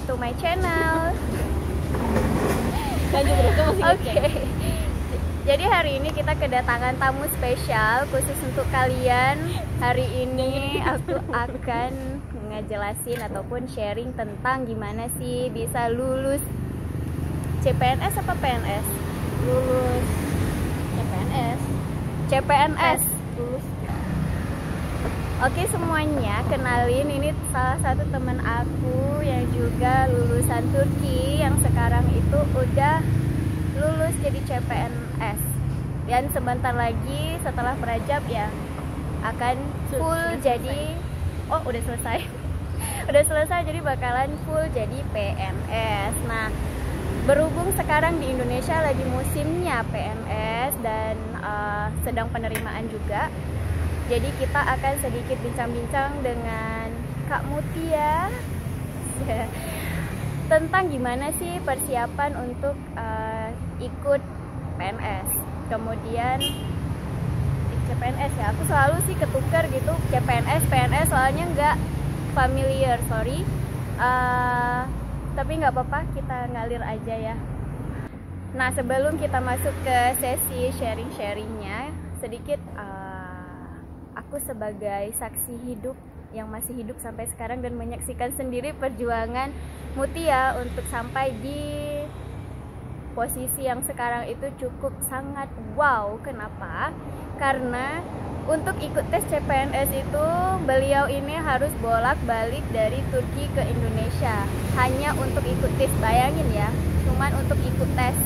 to my channel. Lanjut terus, masih Oke. Jadi hari ini kita kedatangan tamu spesial khusus untuk kalian. Hari ini aku akan ngejelasin ataupun sharing tentang gimana sih bisa lulus CPNS apa PNS? lulus CPNS. CPNS. Lulus. Oke semuanya, kenalin ini salah satu teman aku yang juga lulusan Turki yang sekarang itu udah lulus jadi CPNS. Dan sebentar lagi setelah merajab ya akan full jadi udah selesai. Udah selesai jadi bakalan full jadi PNS. Nah, berhubung sekarang di Indonesia lagi musimnya PNS dan sedang penerimaan juga. Jadi kita akan sedikit bincang-bincang dengan Kak Mutia tentang gimana sih persiapan untuk ikut PNS. Kemudian CPNS ya, aku selalu sih ketukar gitu CPNS, PNS soalnya nggak familiar, sorry. Tapi nggak apa-apa, kita ngalir aja ya. Nah sebelum kita masuk ke sesi sharing-sharingnya, sedikit aku sebagai saksi hidup yang masih hidup sampai sekarang dan menyaksikan sendiri perjuangan Mutia untuk sampai di posisi yang sekarang itu cukup sangat wow. Kenapa? Karena untuk ikut tes CPNS itu beliau ini harus bolak-balik dari Turki ke Indonesia hanya untuk ikut tes. Bayangin ya, cuman untuk ikut tes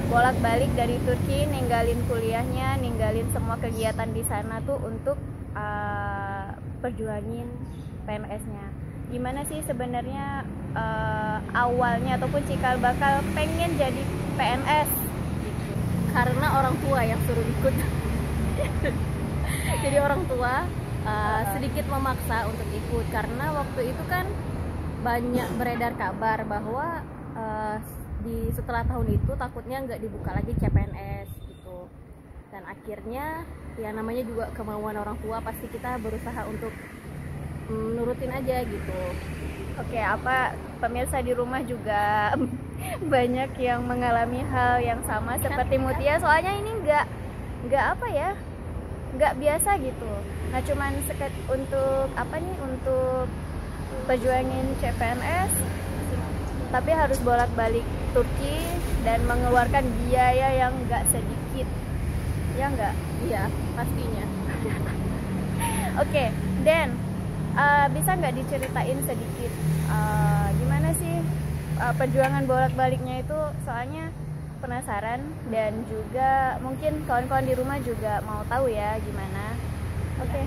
bolak-balik dari Turki, ninggalin kuliahnya, ninggalin semua kegiatan di sana tuh untuk perjuangin PNS-nya. Gimana sih sebenarnya awalnya ataupun cikal bakal pengen jadi PNS gitu? Karena orang tua yang suruh ikut. Jadi orang tua sedikit memaksa untuk ikut karena waktu itu kan banyak beredar kabar bahwa setelah tahun itu takutnya nggak dibuka lagi CPNS gitu. Dan akhirnya ya namanya juga kemauan orang tua, pasti kita berusaha untuk nurutin aja gitu. Oke, apa pemirsa di rumah juga banyak yang mengalami hal yang sama seperti Mutia, soalnya ini nggak apa ya, nggak biasa gitu. Nah cuman untuk apa nih, untuk perjuangin CPNS tapi harus bolak-balik Turki dan mengeluarkan biaya yang nggak sedikit, ya nggak? Iya pastinya. Oke, Dan bisa nggak diceritain sedikit gimana sih perjuangan bolak-baliknya itu? Soalnya penasaran dan juga mungkin kawan-kawan di rumah juga mau tahu ya gimana. Oke.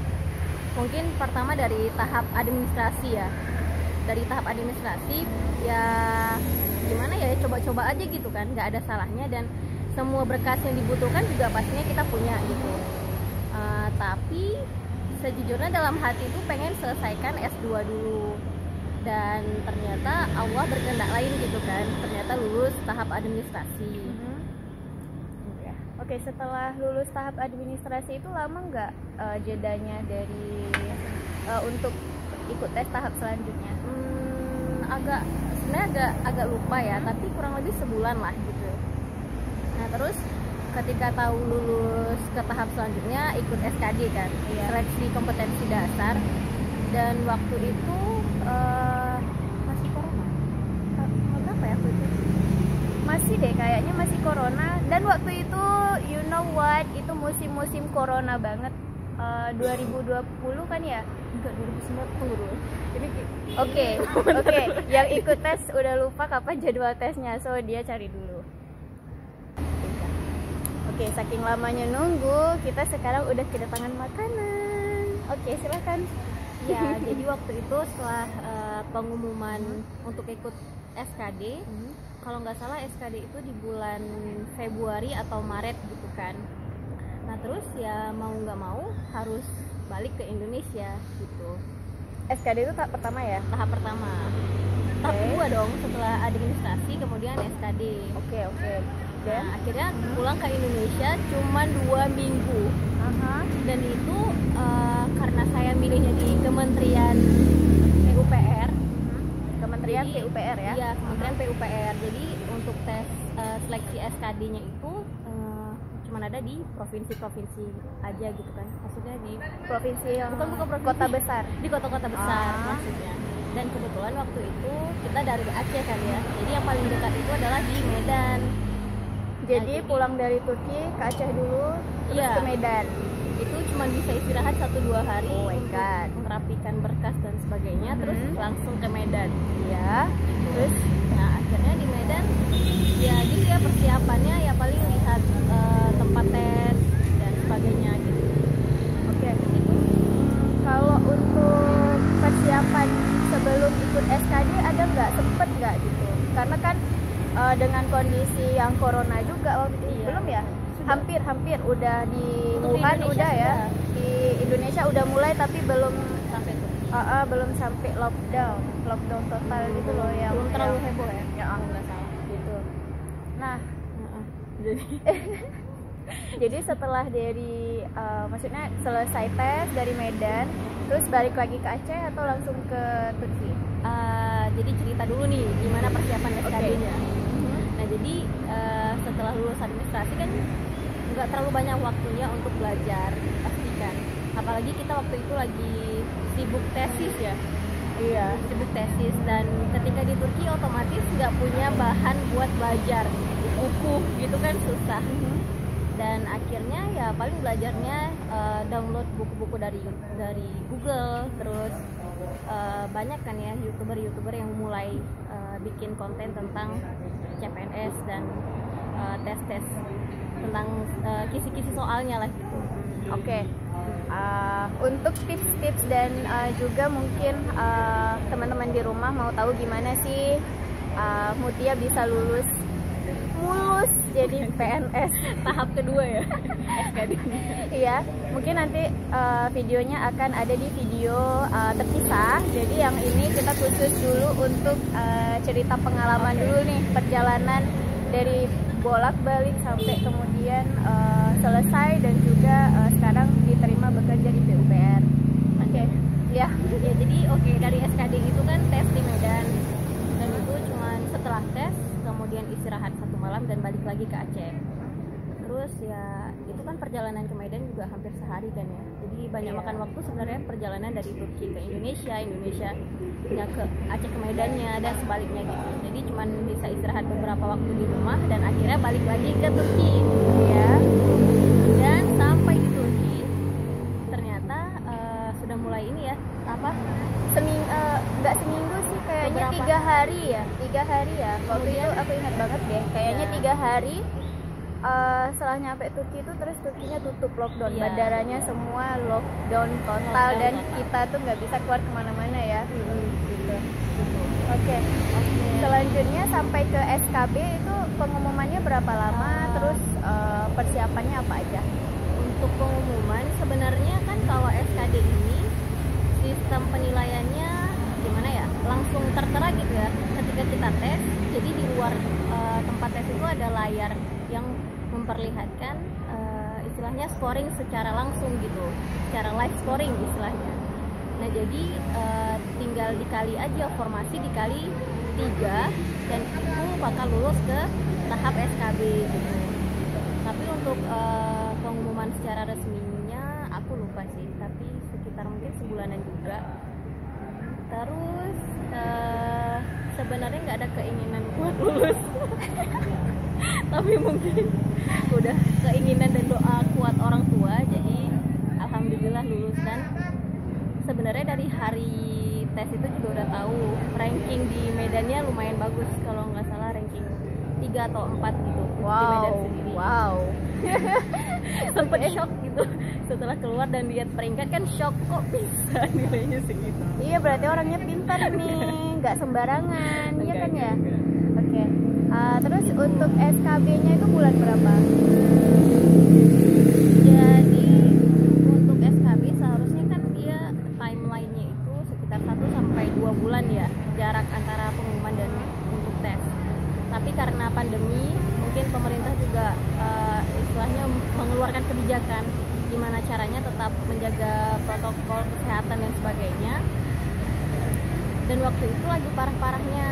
Mungkin pertama dari tahap administrasi ya. Dari tahap administrasi ya gimana ya, coba-coba aja gitu kan, nggak ada salahnya, dan semua berkas yang dibutuhkan juga pastinya kita punya gitu. Tapi sejujurnya dalam hati itu pengen selesaikan S2 dulu, dan ternyata Allah berkehendak lain gitu kan, ternyata lulus tahap administrasi. Oke, setelah lulus tahap administrasi itu lama nggak jedanya dari untuk ikut tes tahap selanjutnya? Sebenarnya agak lupa ya, tapi kurang lebih sebulan lah gitu. Nah terus ketika tahu lulus ke tahap selanjutnya ikut SKD kan, seleksi kompetensi dasar, dan waktu itu masih corona. Berapa ya waktu itu? Masih deh, kayaknya masih corona. Dan waktu itu you know what, itu musim-musim corona banget. 2020 kan ya? Enggak, 2019, tunggu dulu. Ini Oke. Yang ikut tes udah lupa kapan jadwal tesnya, so dia cari dulu. Oke, saking lamanya nunggu, kita sekarang udah kedatangan makanan. Oke, silakan. Ya, jadi waktu itu setelah pengumuman untuk ikut SKD, kalau nggak salah SKD itu di bulan Februari atau Maret gitu kan. Nah terus ya mau nggak mau harus balik ke Indonesia gitu. SKD itu tahap pertama ya? Tahap pertama. Tahap kedua dong, setelah administrasi kemudian SKD. Oke. Nah, akhirnya pulang ke Indonesia cuman 2 minggu. Dan itu karena saya milihnya di Kementerian PUPR, Kementerian Jadi, PUPR ya? Iya, Kementerian PUPR. Jadi untuk tes seleksi SKD-nya itu cuma ada di provinsi-provinsi aja gitu kan. Maksudnya di Provinsi yang bukan provinsi, kota besar. di kota-kota besar maksudnya. Dan kebetulan waktu itu kita dari Aceh kan ya. Jadi yang paling dekat itu adalah di Medan. Jadi pulang dari Turki ke Aceh dulu, terus Iya. ke Medan. Itu cuma bisa istirahat 1-2 hari Oh my untuk God. merapikan berkas dan sebagainya, terus langsung ke Medan. Ya, terus Nah akhirnya di Medan ya gitu ya, persiapannya ya paling lihat tempat tes dan sebagainya gitu. oke. Kalau untuk persiapan sebelum ikut SKD ada nggak, sempet nggak gitu? Karena kan dengan kondisi yang corona juga waktu itu, Iya. belum ya? Hampir udah di Untuk di Wuhan Indonesia udah ya. sudah. Di Indonesia udah mulai tapi belum Sampai tuh belum sampai lockdown total gitu loh yang belum terlalu heboh ya, Ya, kalau nggak salah. gitu. Nah, Jadi jadi setelah dari maksudnya selesai tes dari Medan, terus balik lagi ke Aceh atau langsung ke Turki? jadi cerita dulu nih gimana persiapan SKD-nya. Nah jadi setelah lulus administrasi kan nggak terlalu banyak waktunya untuk belajar pastikan. Apalagi kita waktu itu lagi sibuk tesis ya. Iya. Sibuk tesis, dan ketika di Turki otomatis nggak punya bahan buat belajar, buku gitu kan susah. Dan akhirnya ya paling belajarnya download buku-buku dari Google, terus banyak kan ya youtuber yang mulai bikin konten tentang CPNS dan tes-tes tentang kisi-kisi soalnya lah gitu. Oke. Untuk tips-tips dan juga mungkin teman-teman di rumah mau tahu gimana sih Mutia bisa mulus jadi PNS Tahap kedua ya SKD. Iya, mungkin nanti videonya akan ada di video terpisah. Jadi yang ini kita khusus dulu untuk cerita pengalaman dulu nih, perjalanan dari bolak-balik sampai kemudian selesai dan juga sekarang diterima bekerja di PUPR. Oke, ya. Ya jadi dari SKD itu kan tes di Medan, dan itu cuman setelah tes kemudian istirahat 1 malam dan balik lagi ke Aceh. Terus ya itu kan perjalanan ke Medan juga hampir sehari kan ya, jadi banyak makan waktu sebenarnya perjalanan dari Turki ke Indonesia ya ke Aceh ke Medannya dan sebaliknya gitu. Jadi cuman bisa istirahat beberapa waktu di rumah dan akhirnya balik lagi ke Turki ya. Dan sampai di Turki ternyata sudah mulai ini ya Nggak seminggu sih, kayaknya Beberapa. 3 hari ya. Waktu Kemudian? itu aku ingat banget deh, kayaknya Ya. 3 hari setelah nyampe Turki itu, terus Turkinya tutup, lockdown, Iya. bandaranya semua lockdown total, dan kita tuh nggak bisa keluar kemana-mana ya. Gitu. Oke. Selanjutnya sampai ke SKB itu pengumumannya berapa lama, terus persiapannya apa aja? Untuk pengumuman sebenarnya kan kalau SKD ini sistem penilaiannya gimana ya, langsung tertera gitu ya ketika kita tes. Jadi di luar tempat tes itu ada layar yang memperlihatkan istilahnya scoring secara langsung gitu, secara live scoring istilahnya. Nah jadi tinggal dikali aja, formasi dikali 3 dan itu bakal lulus ke tahap SKB gitu. Tapi untuk pengumuman secara resminya aku lupa sih, tapi sekitar mungkin sebulanan juga. Terus sebenarnya nggak ada keinginan buat lulus tapi mungkin udah keinginan dan doa kuat orang tua, jadi alhamdulillah lulus. Dan sebenarnya dari hari tes itu juga udah tahu ranking di Medannya lumayan bagus, kalau nggak salah ranking 3 atau 4 gitu di Medan sendiri. Wow. Sempet shock gitu setelah keluar dan lihat peringkat, kan shock kok bisa nilainya segitu. Iya, berarti orangnya pintar nih, nggak sembarangan, iya kan ya? Oke. Terus untuk SKB-nya itu bulan berapa? Jadi untuk SKB seharusnya kan dia timelinenya itu sekitar 1-2 bulan ya, jarak antara pengumuman dan untuk tes. Tapi karena pandemi mungkin pemerintah juga istilahnya mengeluarkan kebijakan gimana caranya tetap menjaga protokol kesehatan dan sebagainya. dan waktu itu lagi parah-parahnya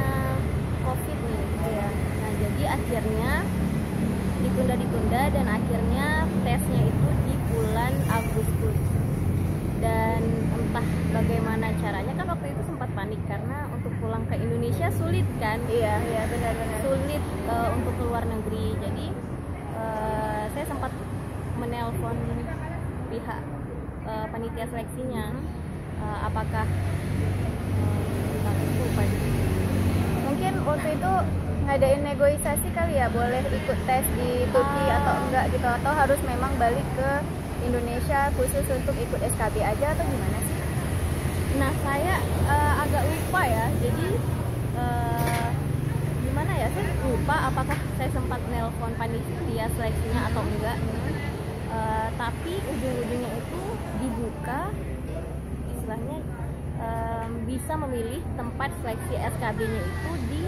COVID nih. Iya. Nah jadi akhirnya ditunda dan akhirnya tesnya itu di bulan Agustus. Dan entah bagaimana caranya, kan waktu itu sempat panik karena untuk pulang ke Indonesia sulit kan. Iya benar-benar Sulit untuk keluar negeri. Jadi saya sempat menelpon pihak panitia seleksinya, apakah mungkin waktu itu ngadain negosiasi kali ya, boleh ikut tes di Turki atau enggak gitu, atau harus memang balik ke Indonesia khusus untuk ikut SKB aja atau gimana sih? Nah saya agak lupa ya, jadi gimana ya, saya lupa apakah saya sempat nelpon panitia seleksinya atau enggak. Tapi ujung-ujungnya itu dibuka, istilahnya bisa memilih tempat seleksi SKB-nya itu di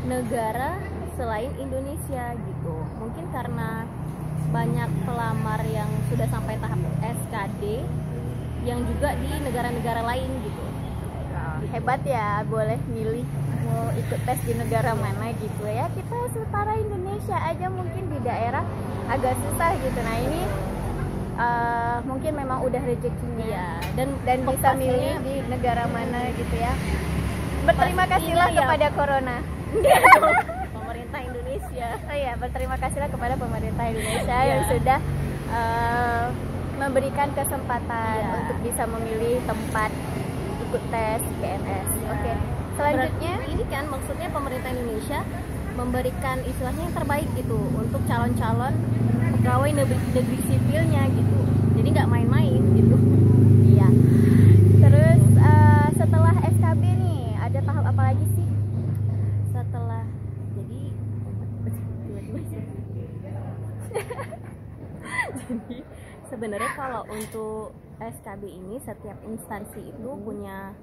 negara selain Indonesia gitu. Mungkin karena banyak pelamar yang sudah sampai tahap SKD yang juga di negara-negara lain gitu. Hebat ya, boleh milih mau ikut tes di negara mana gitu ya. Kita setara Indonesia aja mungkin di daerah agak susah gitu. Nah ini mungkin memang udah rezekinya ya, dan bisa milih di negara mana gitu ya. Berterima kasihlah kepada Corona. Pemerintah Indonesia. Oh iya, berterima kasihlah kepada pemerintah Indonesia yang sudah memberikan kesempatan untuk bisa memilih tempat ikut tes PNS. Oke. Selanjutnya ini kan maksudnya pemerintah Indonesia memberikan istilahnya yang terbaik gitu untuk calon-calon pegawai negeri sipilnya gitu. Jadi nggak main-main gitu. Iya. Terus setelah SKB nih ada tahap apa lagi sih? Setelah jadi sebenarnya kalau untuk SKB ini setiap instansi itu punya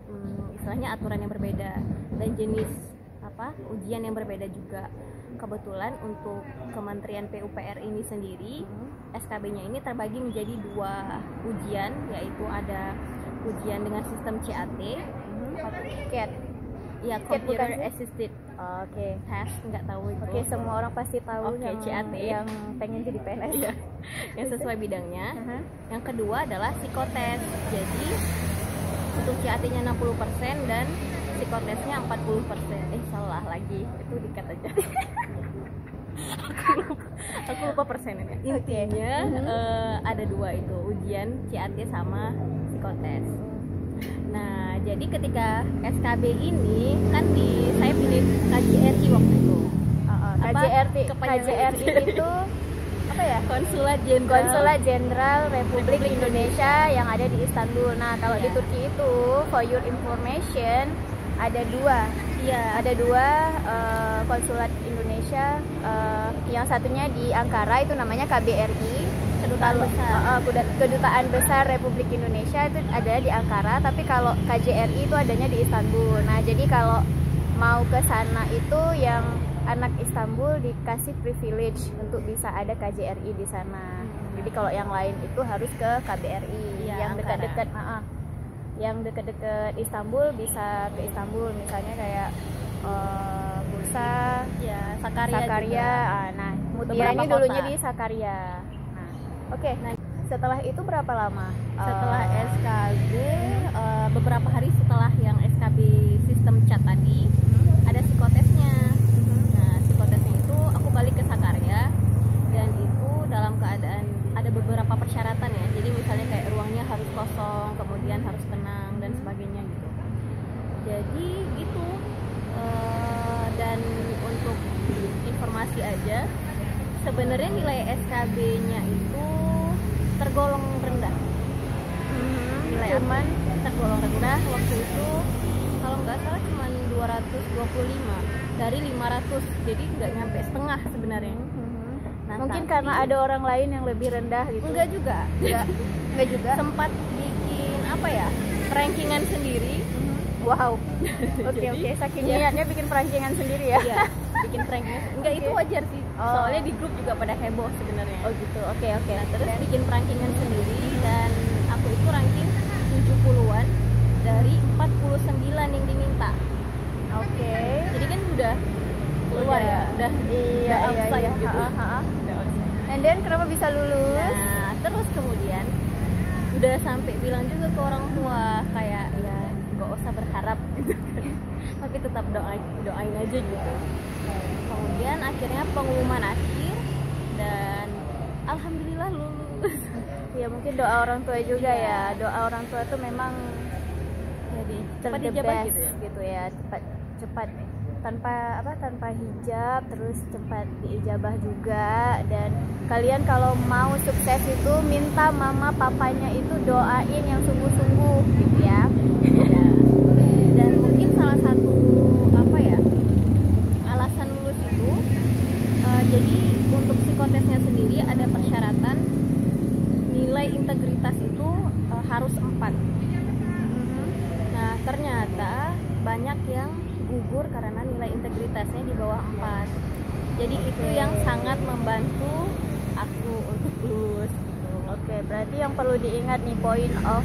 istilahnya aturan yang berbeda dan jenis ujian yang berbeda juga. Kebetulan untuk Kementerian PUPR ini sendiri SKB-nya ini terbagi menjadi 2 ujian, yaitu ada ujian dengan sistem CAT atau CAT. Ya, Computer Assisted Test, nggak tahu itu. Oke, semua orang pasti tahu CAT yang pengen jadi PNS ya. Yang sesuai bidangnya. Yang kedua adalah psikotest. Jadi untuk CAT-nya 60% dan psikotesnya 40%. Salah lagi, itu dikat aja. aku lupa persennya. Intinya ada 2 itu, ujian CAT sama psikotest. Nah, jadi ketika SKB ini kan saya pilih KJRI waktu itu. KJRI itu apa ya? Konsulat Jenderal Republik Indonesia yang ada di Istanbul. Nah, kalau di Turki itu, for your information, ada 2. Iya, ada 2 konsulat Indonesia. Yang satunya di Ankara, itu namanya KBRI. Kedutaan Besar Republik Indonesia itu ada di Ankara, tapi kalau KJRI itu adanya di Istanbul. Nah, jadi kalau mau ke sana itu yang anak Istanbul dikasih privilege untuk bisa ada KJRI di sana. Jadi kalau yang lain itu harus ke KBRI. Yang dekat-dekat yang dekat-dekat Istanbul bisa ke Istanbul, misalnya kayak Bursa, Sakarya. Nah, Mutia ini dulunya di Sakarya. Oke, nah setelah itu berapa lama? Setelah SKB, beberapa hari setelah yang SKB sistem CAT tadi, ada psikotesnya. Nah, psikotesnya itu aku balik ke Sakarya, dan itu dalam keadaan ada beberapa persyaratan ya. Jadi misalnya kayak ruangnya harus kosong, kemudian harus tenang dan sebagainya gitu. Jadi gitu. Dan untuk informasi aja, sebenarnya nilai SKB-nya itu tergolong rendah. Nilai aman tergolong rendah waktu itu, kalau nggak salah cuma 225 dari 500, jadi nggak nyampe setengah sebenarnya. Nah, mungkin karena ada orang lain yang lebih rendah gitu. Enggak juga. Enggak juga. Sempat bikin rankingan sendiri. Wow. Oke, saking niatnya bikin rankingan sendiri ya. Iya, bikin rankingan. Enggak, itu wajar sih. Soalnya di grup juga pada heboh sebenarnya. Oh gitu. Oke. Nah, terus bikin rankingan sendiri, dan aku itu ranking 70-an dari 49 yang diminta. udah Iya, outside iya. gitu. Ha. Udah outside. And then kenapa bisa lulus? Nah, terus kemudian udah sampai bilang juga ke orang tua kayak ya nggak usah berharap gitu kan. Tapi tetap doain aja gitu. Kemudian akhirnya pengumuman akhir dan alhamdulillah lulus. Ya mungkin doa orang tua juga ya. Doa orang tua tuh memang Jadi cepat the dijabah best gitu ya. gitu ya. Cepat tanpa hijab, terus cepat diijabah juga. Dan kalian kalau mau sukses itu minta mama papanya itu doain yang sungguh-sungguh gitu ya. Ya. Dan mungkin salah satu apa ya alasan lulus itu jadi untuk psikotesnya sendiri ada persyaratan nilai integritas itu harus 4. Nah ternyata banyak yang gugur karena nilai integritasnya di bawah 4. Jadi itu yang sangat membantu aku untuk lulus gitu. Oke, berarti yang perlu diingat nih point of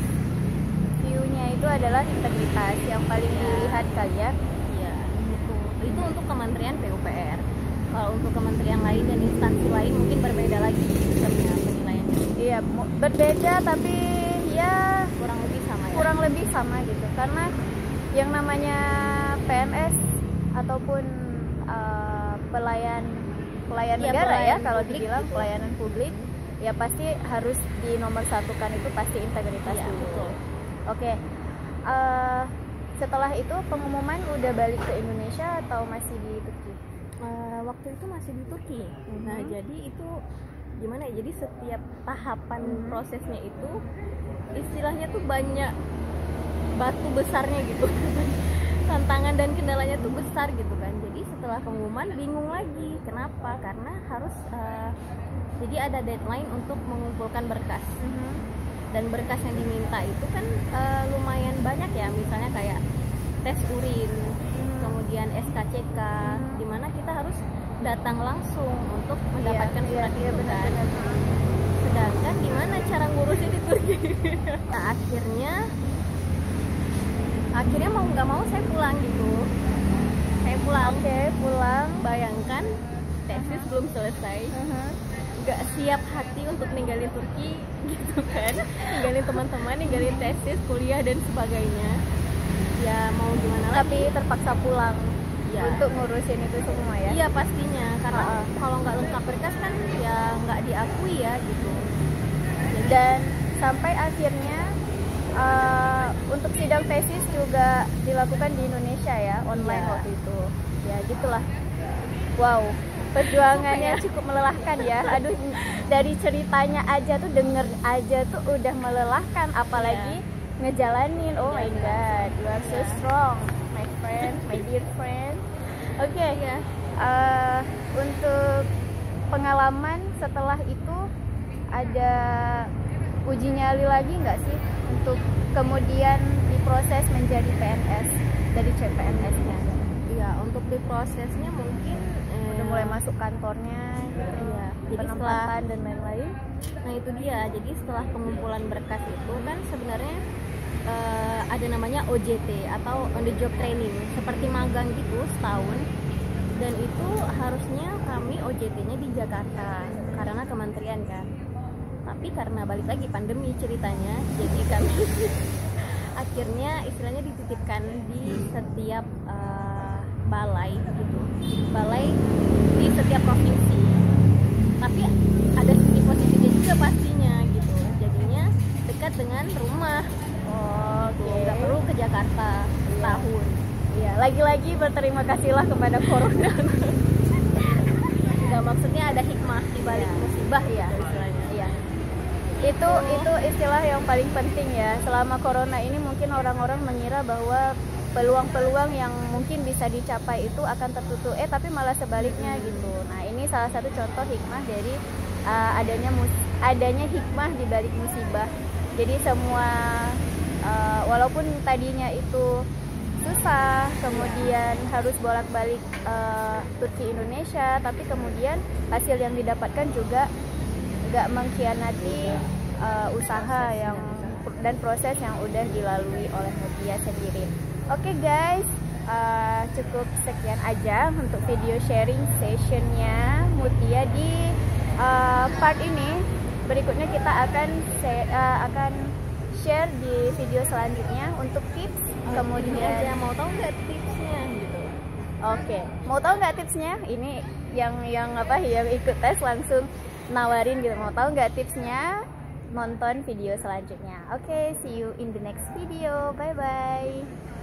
view-nya itu adalah integritas yang paling dilihat kali ya. Iya, itu untuk Kementerian PUPR. Kalau untuk kementerian lain dan instansi lain mungkin berbeda lagi sistemnya penilaiannya. Iya, berbeda tapi ya Kurang lebih sama ya. kurang lebih sama gitu. Karena yang namanya PNS ataupun pelayan Iya, negara ya, pelayan kalau publik dibilang gitu. pelayanan publik ya pasti harus dinomorsatukan itu pasti integritas Iya, dulu. betul. Oke. Setelah itu pengumuman udah balik ke Indonesia atau masih di Turki? Waktu itu masih di Turki. Nah jadi itu gimana ya, jadi setiap tahapan prosesnya itu istilahnya tuh banyak batu besarnya gitu. Tantangan dan kendalanya tuh besar gitu kan. Jadi setelah pengumuman bingung lagi. Kenapa? Karena harus jadi ada deadline untuk mengumpulkan berkas. Dan berkas yang diminta itu kan lumayan banyak ya, misalnya kayak tes urin, kemudian SKCK, dimana kita harus datang langsung untuk mendapatkan surat itu kan. Sedangkan gimana cara ngurusin di Turki? Nah akhirnya mau nggak mau saya pulang gitu. Saya pulang. Oke, pulang. Bayangkan tesis belum selesai. Gak siap hati untuk ninggalin Turki gitu kan, ninggalin teman-teman, ninggalin tesis, kuliah dan sebagainya. Ya mau gimana lagi? Tapi terpaksa pulang Ya. untuk ngurusin itu semua ya. Iya pastinya, karena kalau nggak lengkap berkas kan ya nggak diakui ya gitu. Dan sampai akhirnya untuk sidang tesis juga dilakukan di Indonesia ya, online Iya. waktu itu. Ya gitulah. Wow, perjuangannya cukup melelahkan ya. Aduh, dari ceritanya aja tuh, denger aja tuh udah melelahkan, apalagi ngejalanin. Oh my god, you are so strong, my friend, my dear friend. Oke, untuk pengalaman setelah itu ada uji nyali lagi nggak sih untuk kemudian diproses menjadi PNS dari CPNS-nya? Iya, untuk diprosesnya mungkin Udah mulai masuk kantornya gitu. Iya, jadi Penempatan dan lain-lain. Nah itu dia, jadi setelah pengumpulan berkas itu kan sebenarnya ada namanya OJT atau on the job training, seperti magang gitu setahun. Dan itu harusnya kami OJT-nya di Jakarta karena kementerian kan. Tapi karena balik lagi pandemi ceritanya, jadi kami akhirnya istilahnya dititipkan di setiap balai gitu, balai di setiap provinsi. Tapi ada sisi positifnya juga pastinya gitu, jadinya dekat dengan rumah. Nggak perlu ke Jakarta setahun. Iya, lagi-lagi berterima kasihlah kepada corona. Nggak, maksudnya ada hikmah di balik musibah ya Iya. istilahnya. Iya. Itu istilah yang paling penting ya. Selama corona ini mungkin orang-orang mengira bahwa peluang-peluang yang mungkin bisa dicapai itu akan tertutup, tapi malah sebaliknya gitu. Nah, ini salah satu contoh hikmah dari adanya hikmah di balik musibah. Jadi semua walaupun tadinya itu susah, kemudian harus bolak-balik Turki Indonesia, tapi kemudian hasil yang didapatkan juga nggak mengkhianati usaha yang dan proses yang udah dilalui oleh Mutia sendiri. Oke guys, cukup sekian aja untuk video sharing sessionnya Mutia di part ini. Berikutnya kita akan share di video selanjutnya untuk tips. Kemudian aja mau tahu nggak tipsnya gitu. Oke, mau tahu nggak tipsnya? Ini yang ikut tes langsung nawarin gitu. Mau tahu nggak tipsnya? Nonton video selanjutnya. Oke, see you in the next video. Bye bye.